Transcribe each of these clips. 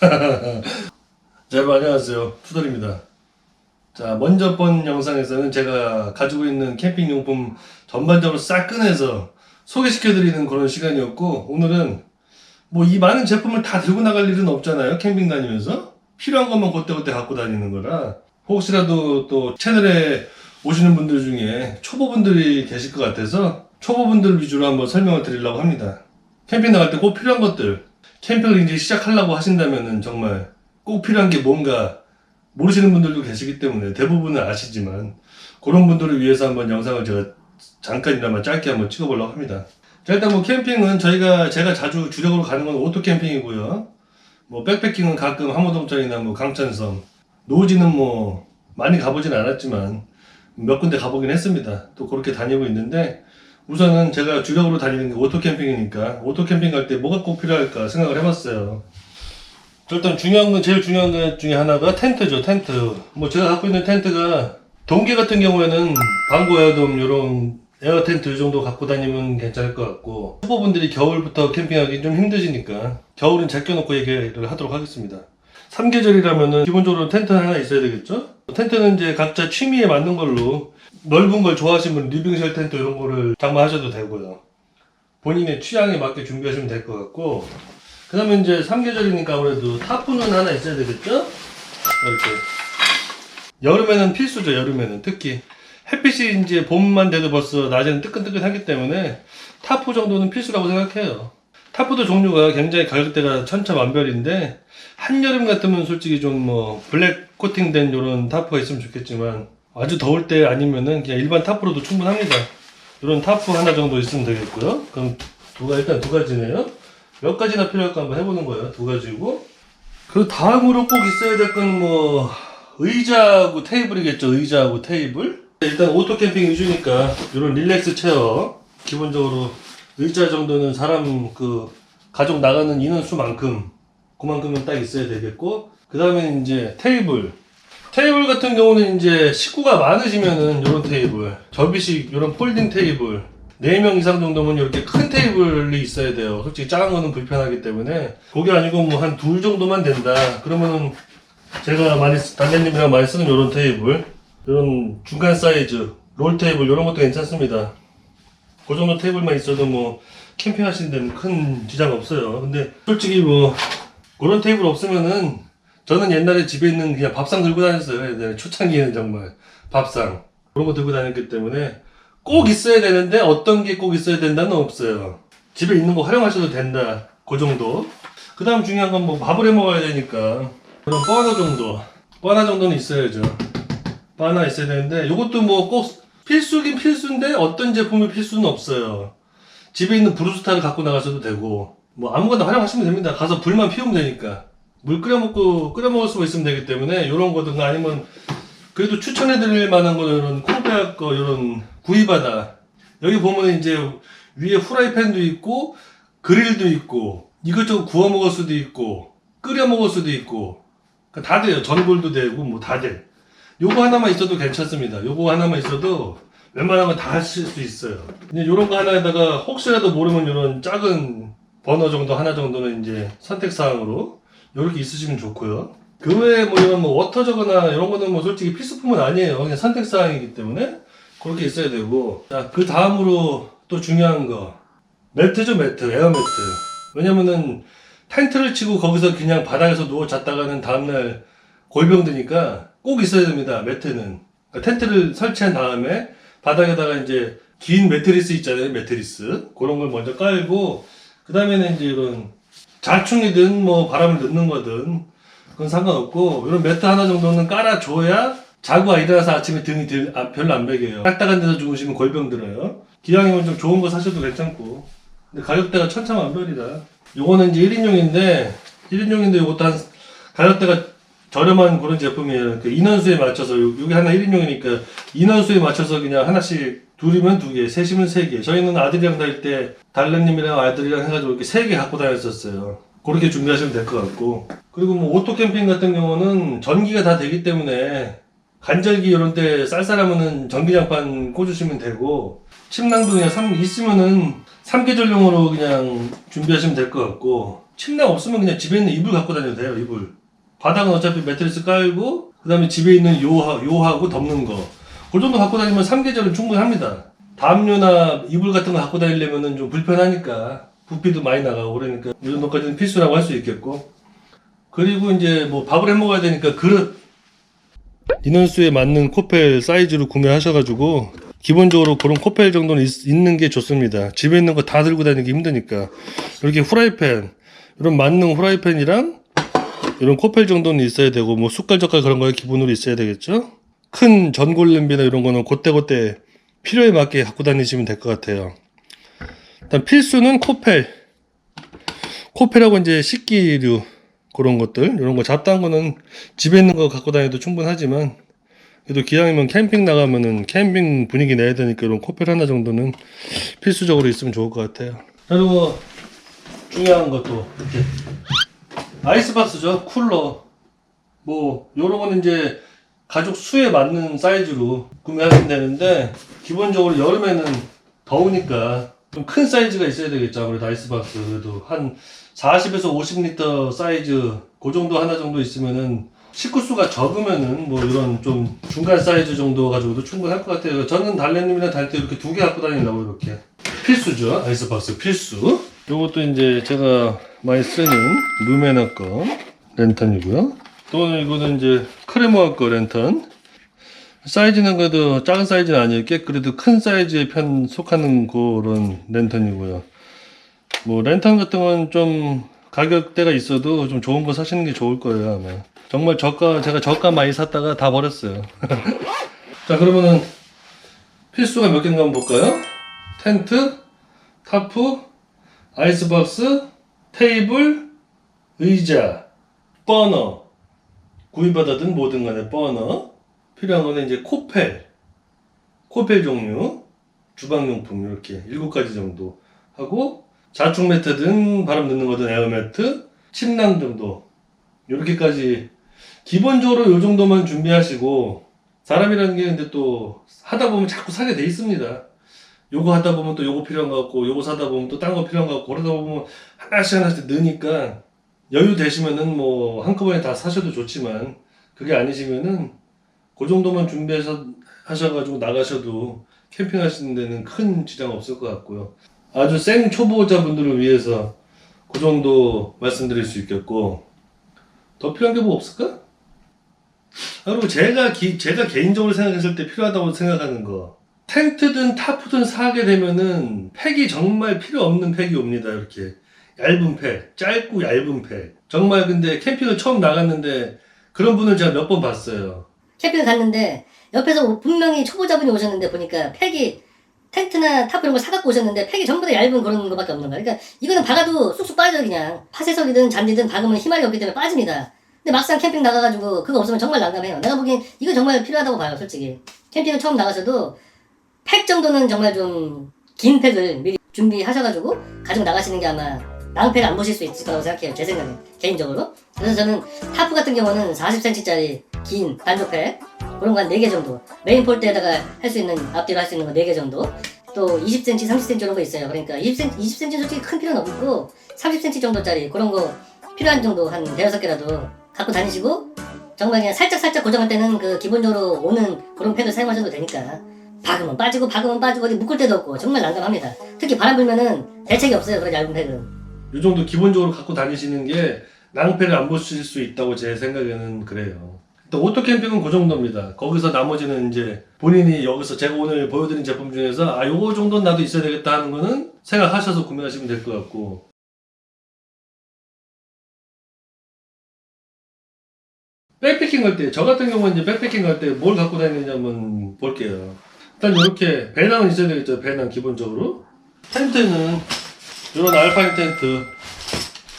자, 여러분 안녕하세요. 투덜입니다. 자, 먼저 본 영상에서는 제가 가지고 있는 캠핑용품 전반적으로 싹 꺼내서 소개시켜드리는 그런 시간이었고, 오늘은 뭐 이 많은 제품을 다 들고 나갈 일은 없잖아요. 캠핑 다니면서 필요한 것만 그때그때 갖고 다니는 거라, 혹시라도 또 채널에 오시는 분들 중에 초보분들이 계실 것 같아서 초보분들 위주로 한번 설명을 드리려고 합니다. 캠핑 나갈 때 꼭 필요한 것들, 캠핑을 이제 시작하려고 하신다면은 정말 꼭 필요한 게 뭔가 모르시는 분들도 계시기 때문에 대부분은 아시지만, 그런 분들을 위해서 한번 영상을 제가 잠깐이나마 짧게 한번 찍어보려고 합니다. 자, 일단 뭐 캠핑은 제가 자주 주력으로 가는 건 오토 캠핑이고요. 뭐 백패킹은 가끔 함호동장이나 뭐 강천섬, 노지는 뭐 많이 가보진 않았지만 몇 군데 가보긴 했습니다. 또 그렇게 다니고 있는데, 우선은 제가 주력으로 다니는 게 오토 캠핑이니까 오토 캠핑 갈 때 뭐가 꼭 필요할까 생각을 해봤어요. 일단 제일 중요한 것 중에 하나가 텐트죠. 텐트. 뭐 제가 갖고 있는 텐트가, 동계 같은 경우에는 방고 에어돔 요런 에어 텐트 이 정도 갖고 다니면 괜찮을 것 같고, 초보분들이 겨울부터 캠핑하기 좀 힘드시니까 겨울은 제껴놓고 얘기를 하도록 하겠습니다. 3계절이라면은 기본적으로 텐트 하나 있어야 되겠죠? 텐트는 이제 각자 취미에 맞는 걸로, 넓은 걸 좋아하시는 분 리빙쉘 텐트 이런 거를 장만하셔도 되고요. 본인의 취향에 맞게 준비하시면 될 것 같고, 그 다음에 이제 3계절이니까 아무래도 타프는 하나 있어야 되겠죠? 이렇게. 여름에는 필수죠, 여름에는. 특히. 햇빛이 이제 봄만 돼도 벌써 낮에는 뜨끈뜨끈하기 때문에 타프 정도는 필수라고 생각해요. 타프도 종류가 굉장히 가격대가 천차만별인데, 한여름 같으면 솔직히 좀 뭐 블랙 코팅된 요런 타프가 있으면 좋겠지만, 아주 더울 때 아니면은 그냥 일반 타프로도 충분합니다. 요런 타프 하나 정도 있으면 되겠고요. 그럼 일단 두 가지네요. 몇 가지나 필요할까 한번 해보는 거예요. 두 가지고. 그 다음으로 꼭 있어야 될 건 뭐 의자하고 테이블이겠죠. 의자하고 테이블. 일단 오토 캠핑 위주니까 이런 릴렉스 체어, 기본적으로 의자 정도는 사람 가족 나가는 인원수만큼 그만큼은 딱 있어야 되겠고, 그 다음에 이제 테이블 같은 경우는 이제 식구가 많으시면은 요런 테이블, 접이식 요런 폴딩 테이블, 4명 이상 정도면 이렇게 큰 테이블이 있어야 돼요. 솔직히 작은 거는 불편하기 때문에. 그게 아니고 뭐 한 둘 정도만 된다 그러면은 제가 단장님이랑 많이 쓰는 요런 테이블, 요런 중간 사이즈 롤 테이블 요런 것도 괜찮습니다. 그 정도 테이블만 있어도 뭐 캠핑 하시는 데는 큰 지장 없어요. 근데 솔직히 뭐 그런 테이블 없으면은, 저는 옛날에 집에 있는 그냥 밥상 들고 다녔어요. 옛날에 초창기에는 정말 밥상 그런 거 들고 다녔기 때문에 꼭 있어야 되는데, 어떤 게 꼭 있어야 된다는 없어요. 집에 있는 거 활용하셔도 된다, 그 정도. 그 다음 중요한 건 뭐 밥을 해 먹어야 되니까 그런 버너 정도는 있어야죠. 버너 있어야 되는데, 요것도 뭐 꼭 필수긴 필수인데 어떤 제품이 필수는 없어요. 집에 있는 브루스타를 갖고 나가셔도 되고, 뭐 아무거나 활용하시면 됩니다. 가서 불만 피우면 되니까. 물 끓여 먹을 수가 있으면 되기 때문에, 요런 거든 아니면 그래도 추천해드릴 만한 거는 이런 코베아 거, 이런 구이바다. 여기 보면 이제 위에 후라이팬도 있고, 그릴도 있고, 이것저것 구워 먹을 수도 있고, 끓여 먹을 수도 있고, 다 돼요. 전골도 되고, 뭐 다 돼. 요거 하나만 있어도 괜찮습니다. 요거 하나만 있어도 웬만한 건 다 하실 수 있어요. 근데 요런 거 하나에다가 혹시라도 모르면 요런 작은 버너 정도 하나 정도는 이제 선택사항으로 요렇게 있으시면 좋고요. 그 외에 뭐 이런 뭐 워터저거나 이런 거는 뭐 솔직히 필수품은 아니에요. 그냥 선택사항이기 때문에 그렇게 있어야 되고. 자, 그 다음으로 또 중요한 거, 매트죠. 매트, 에어 매트. 왜냐면은 텐트를 치고 거기서 그냥 바닥에서 누워 잤다가는 다음날 골병 드니까 꼭 있어야 됩니다. 매트는. 그러니까 텐트를 설치한 다음에 바닥에다가 이제 긴 매트리스 있잖아요. 매트리스 그런 걸 먼저 깔고, 그 다음에는 이제 이런 자충이든 뭐 바람을 넣는 거든 그건 상관없고, 이런 매트 하나 정도는 깔아줘야 자고 일어나서 아침에 등이 별로 안 베겨요. 딱딱한 데서 주무시면 골병 들어요. 기왕이면 좀 좋은 거 사셔도 괜찮고. 근데 가격대가 천차만별이다. 요거는 이제 1인용인데 요것도 한 가격대가 저렴한 그런 제품이에요. 그 인원수에 맞춰서, 요게 하나 1인용이니까 인원수에 맞춰서 그냥 하나씩, 둘이면 2개, 셋이면 3개. 저희는 아들이랑 다닐 때 달래님이랑 아들이랑 해가지고 이렇게 3개 갖고 다녔었어요. 그렇게 준비하시면 될 것 같고. 그리고 뭐 오토 캠핑 같은 경우는 전기가 다 되기 때문에 간절기 이런 때 쌀쌀하면은 전기장판 꽂으시면 되고, 침낭도 그냥 있으면은 3계절용으로 그냥 준비하시면 될 것 같고, 침낭 없으면 그냥 집에 있는 이불 갖고 다녀도 돼요. 이불. 바닥은 어차피 매트리스 깔고 그 다음에 집에 있는 요하고 덮는 거. 그 정도 갖고 다니면 3계절은 충분합니다. 담요나 이불 같은 거 갖고 다니려면 좀 불편하니까 부피도 많이 나가고 그러니까 이 정도까지는 필수라고 할 수 있겠고, 그리고 이제 뭐 밥을 해 먹어야 되니까 그릇 인원수에 맞는 코펠 사이즈로 구매하셔가지고 기본적으로 그런 코펠 정도는 있는 게 좋습니다. 집에 있는 거 다 들고 다니기 힘드니까 이렇게 후라이팬, 이런 만능 후라이팬이랑 이런 코펠 정도는 있어야 되고, 뭐 숟갈 젓갈 그런 거 기본으로 있어야 되겠죠. 큰 전골 냄비나 이런 거는 그때그때 필요에 맞게 갖고 다니시면 될 것 같아요. 일단 필수는 코펠하고 이제 식기류 그런 것들, 이런 거 잡다한 거는 집에 있는 거 갖고 다녀도 충분하지만, 그래도 기왕이면 캠핑 나가면은 캠핑 분위기 내야 되니까 이런 코펠 하나 정도는 필수적으로 있으면 좋을 것 같아요. 그리고 중요한 것도 이렇게 아이스박스죠. 쿨러. 뭐 요런 거는 이제 가족 수에 맞는 사이즈로 구매하시면 되는데, 기본적으로 여름에는 더우니까 좀 큰 사이즈가 있어야 되겠죠. 아무래도 아이스박스 그래도 한 40에서 50리터 사이즈 그 정도 하나 정도 있으면은, 식구 수가 적으면은 뭐 이런 좀 중간 사이즈 정도 가지고도 충분할 것 같아요. 저는 달래님이랑 다닐 때 이렇게 2개 갖고 다니려고. 이렇게 필수죠. 아이스박스 필수. 요것도 이제 제가 많이 쓰는 루메나 거 랜턴이고요. 또 이거는 이제 크레모아 거 랜턴. 사이즈는 그래도 작은 사이즈는 아니에요. 꽤 그래도 큰 사이즈에 속하는 그런 랜턴이고요. 뭐 랜턴 같은 건 좀 가격대가 있어도 좀 좋은 거 사시는 게 좋을 거예요, 아마. 정말 제가 저가 많이 샀다가 다 버렸어요. 자, 그러면은 필수가 몇 개인가 한번 볼까요? 텐트, 타프, 아이스박스, 테이블, 의자, 버너, 구입받았든 뭐든 간에 버너, 필요한 거는 이제 코펠 종류, 주방용품 이렇게 7가지 정도 하고, 자충 매트든 바람 넣는 거든 에어매트, 침낭 정도 이렇게까지 기본적으로 요 정도만 준비하시고, 사람이라는 게 근데 또 하다 보면 자꾸 사게 돼 있습니다. 요거 하다 보면 또 요거 필요한 거 같고, 요거 사다 보면 또 딴 거 필요한 거 같고, 그러다 보면 하나씩 넣으니까 여유 되시면은 뭐 한꺼번에 다 사셔도 좋지만, 그게 아니시면은 그 정도만 하셔가지고 나가셔도 캠핑 하시는 데는 큰 지장 없을 것 같고요. 아주 생 초보자분들을 위해서 그 정도 말씀드릴 수 있겠고, 더 필요한 게 뭐 없을까? 그리고 제가 개인적으로 생각했을 때 필요하다고 생각하는 거, 텐트든 타프든 사게 되면은 팩이 정말 필요 없는 팩이 옵니다. 이렇게 얇은 팩, 짧고 얇은 팩. 정말 근데 캠핑을 처음 나갔는데 그런 분을 제가 몇 번 봤어요. 캠핑을 갔는데 옆에서 분명히 초보자분이 오셨는데 보니까 팩이 텐트나 타프 이런 거 사갖고 오셨는데 팩이 전부 다 얇은 그런 거밖에 없는 거야. 그러니까 이거는 박아도 쑥쑥 빠져요. 그냥 파쇄석이든 잔디든 박으면 힘이 없기 때문에 빠집니다. 근데 막상 캠핑 나가가지고 그거 없으면 정말 난감해요. 내가 보기엔 이거 정말 필요하다고 봐요, 솔직히. 캠핑을 처음 나가셔도 팩 정도는 정말 좀 긴 팩을 미리 준비하셔가지고 가지고 나가시는 게 아마 낭패를 안 보실 수 있을 거라고 생각해요, 제 생각에, 개인적으로. 그래서 저는 타프 같은 경우는 40cm짜리 긴 단조팩 그런 거 한 4개 정도, 메인 폴대에다가 할 수 있는, 앞뒤로 할 수 있는 거 4개 정도, 또 20cm, 30cm 이런 거 있어요. 그러니까 20cm 솔직히 큰 필요는 없고 30cm 정도짜리 그런 거 필요한 정도 한 5-6개라도 갖고 다니시고, 정말 그냥 살짝 고정할 때는 그 기본적으로 오는 그런 팩을 사용하셔도 되니까. 박으면 빠지고 어디 묶을 데도 없고 정말 난감합니다. 특히 바람 불면은 대책이 없어요, 그런 얇은 팩은. 이 정도 기본적으로 갖고 다니시는 게 낭패를 안 보실 수 있다고 제 생각에는 그래요. 일단 오토 캠핑은 그 정도입니다. 거기서 나머지는 이제 본인이 여기서 제가 오늘 보여드린 제품 중에서 요거 정도는 나도 있어야 되겠다 하는 거는 생각하셔서 구매하시면 될 것 같고, 백패킹 갈 때, 저 같은 경우는 이제 백패킹 갈 때 뭘 갖고 다니는지 한번 볼게요. 일단 이렇게 배낭은 있어야 되겠죠. 배낭 기본적으로. 텐트는 이런 알파인 텐트,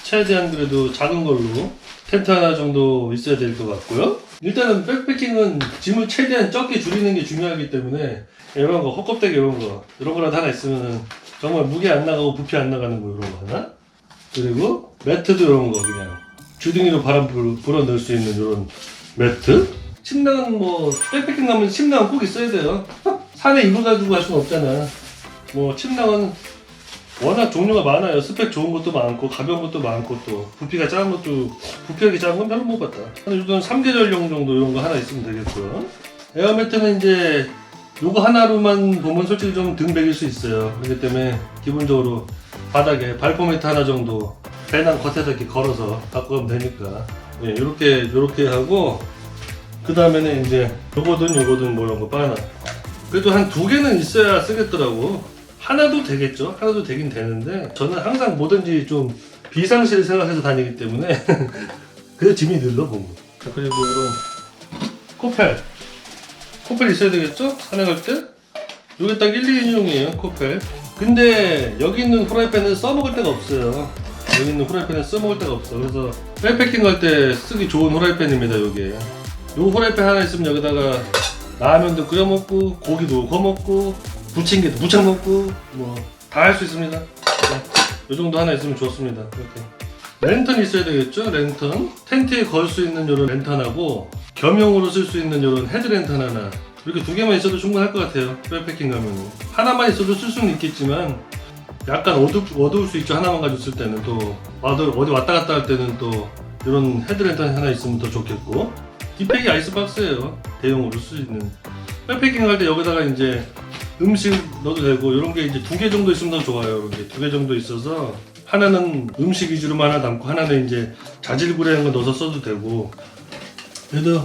최대한 그래도 작은 걸로 텐트 하나 정도 있어야 될 것 같고요. 일단은 백패킹은 짐을 최대한 적게 줄이는 게 중요하기 때문에 이런 거, 헛껍데기 이런 거라도 하나 있으면 정말 무게 안 나가고 부피 안 나가는 거, 이런 거 하나. 그리고 매트도 이런 거 그냥 주둥이로 바람 불어 넣을 수 있는 이런 매트. 침낭은 뭐 백패킹 가면 침낭은 꼭 있어야 돼요. 산에 이불 가지고 갈 수는 없잖아. 뭐 침낭은 워낙 종류가 많아요. 스펙 좋은 것도 많고 가벼운 것도 많고 또 부피가 작은 것도 부피하게 작은 건 별로 못 봤다. 한 요즘 3계절용 정도 이런 거 하나 있으면 되겠고요. 에어매트는 이제 요거 하나로만 보면 솔직히 좀 등백일 수 있어요. 그렇기 때문에 기본적으로 바닥에 발포 매트 하나 정도 배낭 겉에다 이렇게 걸어서 갖고 가면 되니까 예, 요렇게 하고 그 다음에는 이제 요거든 뭐 이런 거 하나 그래도 한 2개는 있어야 쓰겠더라고. 하나도 되겠죠. 하나도 되긴 되는데 저는 항상 뭐든지 좀 비상시를 생각해서 다니기 때문에 그래서 짐이 늘러 보면. 자, 그리고 이런 코펠 있어야 되겠죠? 산에 갈 때? 요게 딱 1, 2인용이에요 코펠. 근데 여기 있는 후라이팬은 써먹을 데가 없어요. 여기 있는 후라이팬은 써먹을 데가 없어. 그래서 백패킹 갈 때 쓰기 좋은 후라이팬입니다. 요게 요 후라이팬 하나 있으면 여기다가 라면도 끓여 먹고 고기도 구워 먹고 부침개도 부쳐 먹고 뭐 다 할 수 있습니다. 요 정도 하나 있으면 좋습니다. 이렇게 랜턴 있어야 되겠죠. 랜턴 텐트에 걸 수 있는 요런 랜턴하고 겸용으로 쓸 수 있는 요런 헤드랜턴 하나 이렇게 2개만 있어도 충분할 것 같아요. 백패킹 가면은 하나만 있어도 쓸 수는 있겠지만 약간 어두울 수 있죠. 하나만 가지고 쓸 때는 또 어디 왔다 갔다 할 때는 또 이런 헤드랜턴 하나 있으면 더 좋겠고 뒷팩이 아이스박스예요. 대용으로 쓸 수 있는. 백패킹 할 때 여기다가 이제 음식 넣어도 되고 이런 게 이제 2개 정도 있으면 더 좋아요. 이렇게 2개 정도 있어서 하나는 음식 위주로만 하나 담고 하나는 이제 자질구레 한거 넣어서 써도 되고 그래도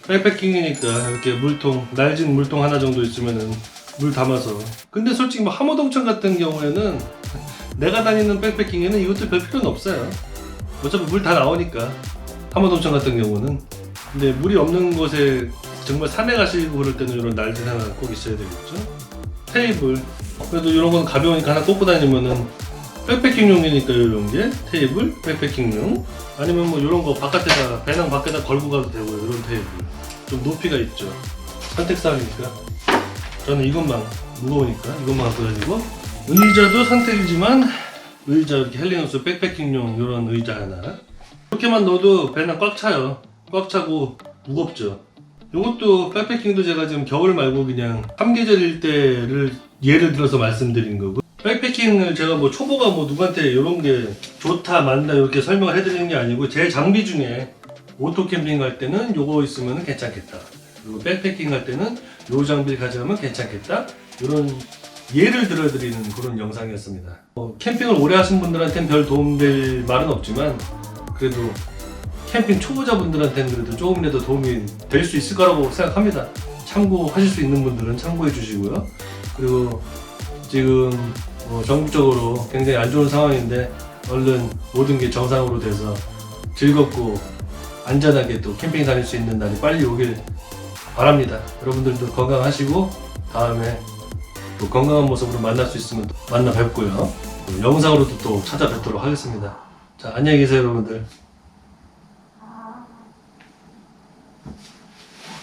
백패킹이니까 이렇게 물통 날진 물통 하나 정도 있으면은 물 담아서. 근데 솔직히 뭐 함호동천 같은 경우에는 내가 다니는 백패킹에는 이것도 별 필요는 없어요. 어차피 물 다 나오니까 함호동천 같은 경우는. 근데 물이 없는 곳에 정말 산에 가시고 그럴 때는 이런 날진 하나 꼭 있어야 되겠죠. 테이블 그래도 이런 건 가벼우니까 하나 꽂고 다니면은 백패킹용이니까 이런 게 테이블 백패킹용. 아니면 뭐 이런 거 바깥에다 배낭 밖에다 걸고 가도 되고요. 이런 테이블 좀 높이가 있죠. 선택사항이니까 저는 이것만 무거우니까 이것만 갖고 다니고 의자도 선택이지만 의자 이렇게 헬리노스 백패킹용 이런 의자 하나 이렇게만 넣어도 배낭 꽉 차요. 꽉 차고 무겁죠. 이것도 백패킹도 제가 지금 겨울 말고 그냥 3계절일 때를 예를 들어서 말씀드린 거고 백패킹을 제가 뭐 초보가 뭐 누구한테 이런 게 좋다 맞다 이렇게 설명을 해드리는 게 아니고 제 장비 중에 오토 캠핑 갈 때는 요거 있으면 괜찮겠다. 그리고 백패킹 갈 때는 요 장비를 가져가면 괜찮겠다. 이런 예를 들어드리는 그런 영상이었습니다. 캠핑을 오래 하신 분들한테는 별 도움될 말은 없지만 그래도 캠핑 초보자분들한테는 그래도 조금이라도 도움이 될 수 있을 거라고 생각합니다. 참고하실 수 있는 분들은 참고해 주시고요. 그리고 지금 전국적으로 굉장히 안 좋은 상황인데 얼른 모든 게 정상으로 돼서 즐겁고 안전하게 또 캠핑 다닐 수 있는 날이 빨리 오길 바랍니다. 여러분들도 건강하시고 다음에 또 건강한 모습으로 만날 수 있으면 만나 뵙고요. 영상으로도 또 찾아뵙도록 하겠습니다. 자, 안녕히 계세요 여러분들.